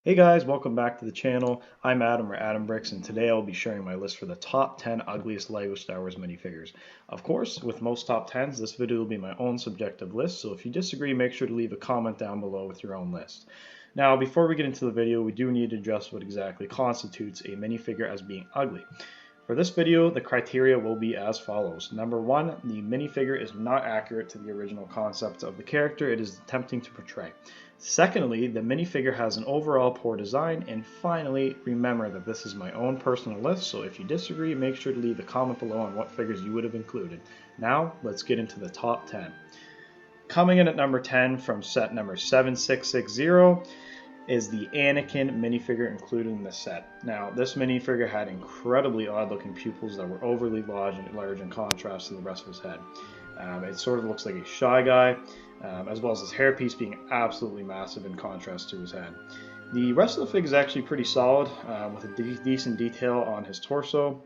Hey guys, welcome back to the channel. I'm Adam or Adam Bricks, and today I'll be sharing my list for the top 10 ugliest LEGO Star Wars minifigures. Of course, with most top 10s, this video will be my own subjective list, so if you disagree, make sure to leave a comment down below with your own list. Now, before we get into the video, we do need to address what exactly constitutes a minifigure as being ugly. For this video, the criteria will be as follows. Number one, the minifigure is not accurate to the original concept of the character it is attempting to portray. Secondly, the minifigure has an overall poor design. And finally, remember that this is my own personal list, so if you disagree, make sure to leave a comment below on what figures you would have included. Now, let's get into the top 10. Coming in at number 10 from set number 7660 is the Anakin minifigure included in the set. Now, this minifigure had incredibly odd looking pupils that were overly large in contrast to the rest of his head. It sort of looks like a shy guy, as well as his hairpiece being absolutely massive in contrast to his head. The rest of the fig is actually pretty solid, with a decent detail on his torso,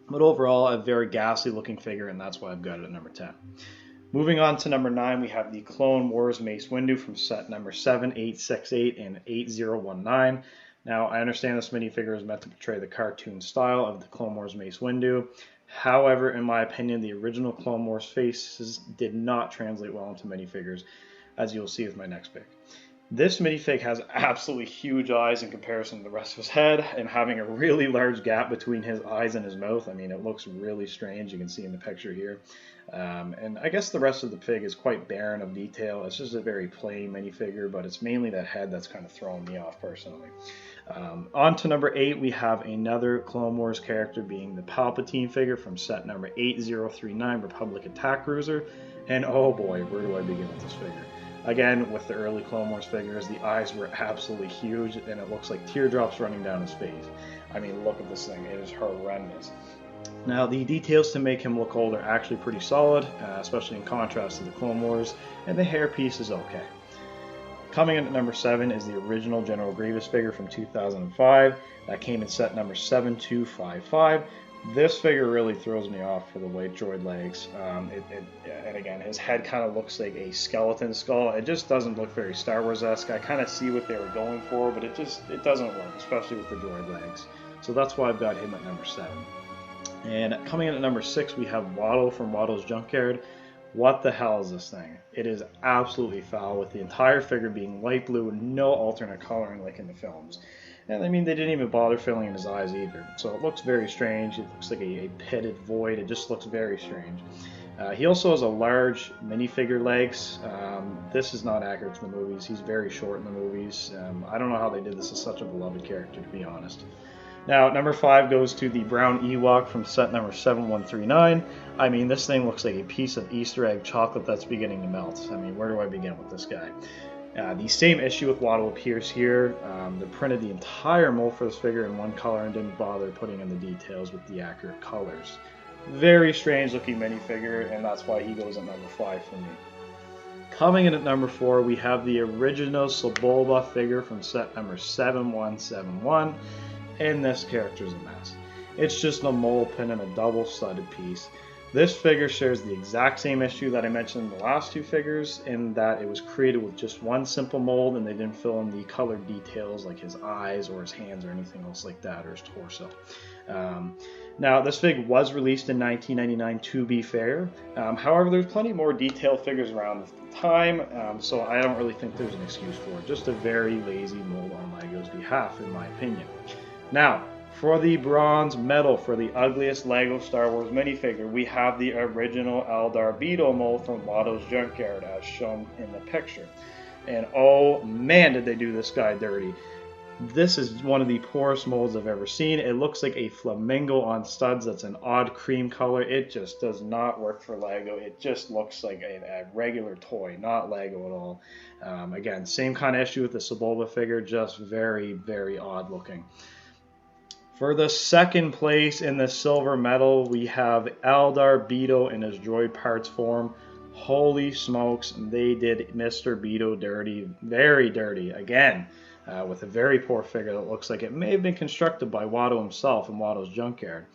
but overall a very ghastly looking figure, and that's why I've got it at number 10. Moving on to number 9, we have the Clone Wars Mace Windu from set number 7868 and 8019. Now, I understand this minifigure is meant to portray the cartoon style of the Clone Wars Mace Windu. However, in my opinion, the original Clone Wars faces did not translate well into minifigures, as you'll see with my next pick. This minifig has absolutely huge eyes in comparison to the rest of his head, and having a really large gap between his eyes and his mouth. I mean, it looks really strange. You can see in the picture here. And I guess the rest of the fig is quite barren of detail. It's just a very plain minifigure, but it's mainly that head that's kind of throwing me off personally. On to number 8, we have another Clone Wars character, being the Palpatine figure from set number 8039, Republic Attack Cruiser. And oh boy, where do I begin with this figure? Again, with the early Clone Wars figures, the eyes were absolutely huge, and it looks like teardrops running down his face. I mean, look at this thing. It is horrendous. Now, the details to make him look old are actually pretty solid, especially in contrast to the Clone Wars, and the hairpiece is okay. Coming in at number 7 is the original General Grievous figure from 2005. That came in set number 7255. This figure really throws me off for the white droid legs. And again, his head kind of looks like a skeleton skull. It just doesn't look very Star Wars-esque. I kind of see what they were going for, but it doesn't work, especially with the droid legs. So that's why I've got him at number 7. And coming in at number 6, we have Waldo from Waldo's Junkyard. What the hell is this thing? It is absolutely foul, with the entire figure being light blue and no alternate coloring like in the films. And I mean, they didn't even bother filling in his eyes either. So it looks very strange. It looks like a pitted void. It just looks very strange. He also has a large minifigure legs. This is not accurate to the movies. He's very short in the movies. I don't know how they did this as such a beloved character, to be honest. Now, number 5 goes to the brown Ewok from set number 7139. I mean, this thing looks like a piece of Easter egg chocolate that's beginning to melt. I mean, where do I begin with this guy? The same issue with Waldo appears here. They printed the entire mold for this figure in one color and didn't bother putting in the details with the accurate colors. Very strange looking minifigure, and that's why he goes at number 5 for me. Coming in at number 4, we have the original Soba figure from set number 7171. And this character's a mess. It's just a mold pin and a double-studded piece. This figure shares the exact same issue that I mentioned in the last 2 figures, in that it was created with just one simple mold and they didn't fill in the colored details like his eyes or his hands or anything else like that, or his torso. Now, this fig was released in 1999, to be fair. However, there's plenty more detailed figures around at the time, so I don't really think there's an excuse for it. Just a very lazy mold on LEGO's behalf, in my opinion. Now, for the bronze medal for the ugliest LEGO Star Wars minifigure, we have the original Mr Beetle mold from Waldo's Junkyard, as shown in the picture. And oh man, did they do this guy dirty. This is one of the poorest molds I've ever seen. It looks like a flamingo on studs that's an odd cream color. It just does not work for LEGO. It just looks like a regular toy, not LEGO at all. Again, same kind of issue with the Soba figure, just very, very odd looking. For the second place in the silver medal, we have Mr Beetle in his droid parts form. Holy smokes, they did Mr. Beetle dirty, very dirty, again, with a very poor figure that looks like it may have been constructed by Waldo himself in Waldo's Junkyard.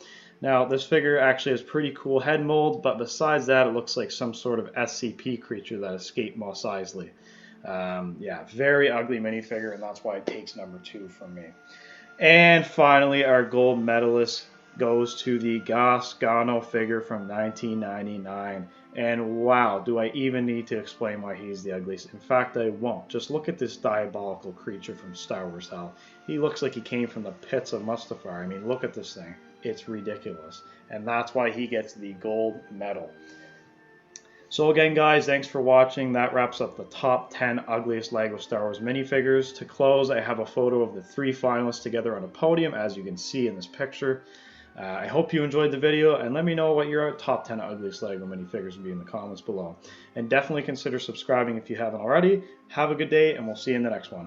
Now, this figure actually has pretty cool head mold, but besides that, it looks like some sort of SCP creature that escaped Mos Eisley. Yeah, very ugly minifigure, and that's why it takes number 2 from me. And finally, our gold medalist goes to the Gasgano figure from 1999. And wow, do I even need to explain why he's the ugliest? In fact, I won't. Just look at this diabolical creature from Star Wars Hell. He looks like he came from the pits of Mustafar. I mean, look at this thing. It's ridiculous. And that's why he gets the gold medal. So again, guys, thanks for watching. That wraps up the top 10 ugliest LEGO Star Wars minifigures. To close, I have a photo of the 3 finalists together on a podium, as you can see in this picture. I hope you enjoyed the video, and let me know what your top 10 ugliest LEGO minifigures would be in the comments below. And definitely consider subscribing if you haven't already. Have a good day, and we'll see you in the next one.